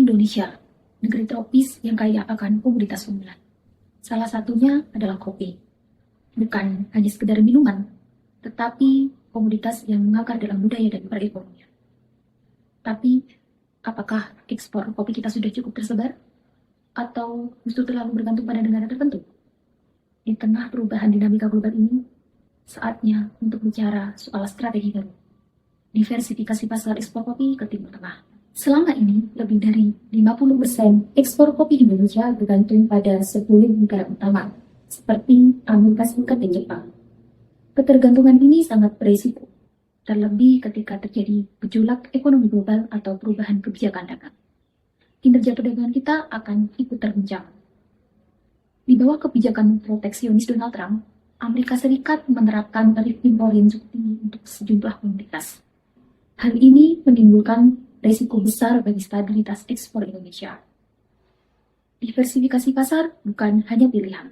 Indonesia, negeri tropis yang kaya akan komoditas unggulan. Salah satunya adalah kopi. Bukan hanya sekedar minuman, tetapi komoditas yang mengakar dalam budaya dan perekonomian. Tapi, apakah ekspor kopi kita sudah cukup tersebar? Atau justru terlalu bergantung pada negara tertentu? Di tengah perubahan dinamika global ini, saatnya untuk bicara soal strategi baru. Diversifikasi pasar ekspor kopi ke Timur Tengah. Selama ini, lebih dari 50% ekspor kopi Indonesia bergantung pada 10 negara utama, seperti Amerika Serikat dan Jepang. Ketergantungan ini sangat berisiko, terlebih ketika terjadi gejolak ekonomi global atau perubahan kebijakan dagang. Kinerja perdagangan kita akan ikut terguncang. Di bawah kebijakan proteksionis Donald Trump, Amerika Serikat menerapkan tarif impor yang cukup tinggi untuk sejumlah komoditas. Hal ini menimbulkan risiko besar bagi stabilitas ekspor Indonesia. Diversifikasi pasar bukan hanya pilihan,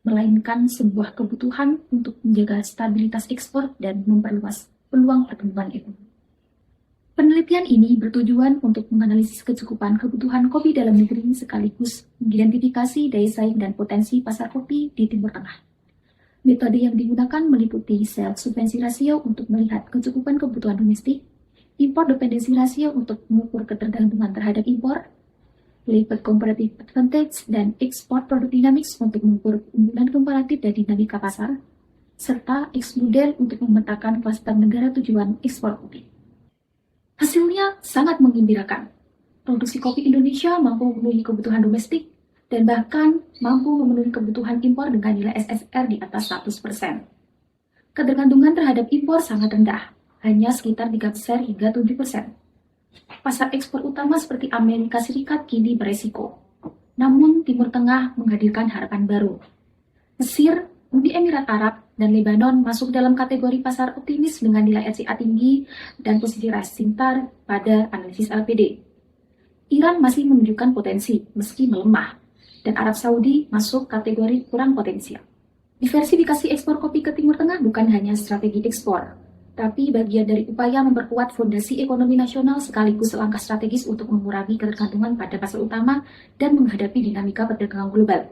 melainkan sebuah kebutuhan untuk menjaga stabilitas ekspor dan memperluas peluang pertumbuhan ekonomi. Penelitian ini bertujuan untuk menganalisis kecukupan kebutuhan kopi dalam negeri sekaligus mengidentifikasi daya saing dan potensi pasar kopi di Timur Tengah. Metode yang digunakan meliputi self-sufficiency ratio untuk melihat kecukupan kebutuhan domestik, import dependency ratio untuk mengukur ketergantungan terhadap impor, labor comparative advantage, dan export product dynamics untuk mengukur keunggulan komparatif dan dinamika pasar, serta X-model untuk memetakan klaster negara tujuan ekspor kopi. Hasilnya sangat menggembirakan. Produksi kopi Indonesia mampu memenuhi kebutuhan domestik dan bahkan mampu memenuhi kebutuhan impor dengan nilai SSR di atas 100%. Ketergantungan terhadap impor sangat rendah, hanya sekitar 3% hingga 7%. Pasar ekspor utama seperti Amerika Serikat kini beresiko. Namun Timur Tengah menghadirkan harapan baru. Mesir, Uni Emirat Arab, dan Lebanon masuk dalam kategori pasar optimis dengan nilai RCA tinggi dan posisi rising star pada analisis LPD. Iran masih menunjukkan potensi meski melemah, dan Arab Saudi masuk kategori kurang potensial. Diversifikasi ekspor kopi ke Timur Tengah bukan hanya strategi ekspor, tapi bagian dari upaya memperkuat fondasi ekonomi nasional sekaligus langkah strategis untuk mengurangi ketergantungan pada pasar utama dan menghadapi dinamika perdagangan global.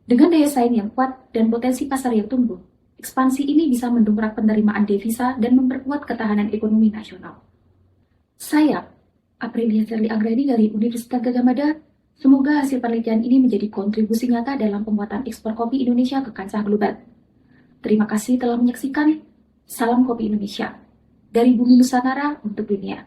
Dengan daya saing yang kuat dan potensi pasar yang tumbuh, ekspansi ini bisa mendongkrak penerimaan devisa dan memperkuat ketahanan ekonomi nasional. Saya, Aprilia Serli Agradi dari Universitas Gadjah Mada, semoga hasil penelitian ini menjadi kontribusi nyata dalam penguatan ekspor kopi Indonesia ke kancah global. Terima kasih telah menyaksikan. Salam Kopi Indonesia, dari Bumi Nusantara untuk dunia.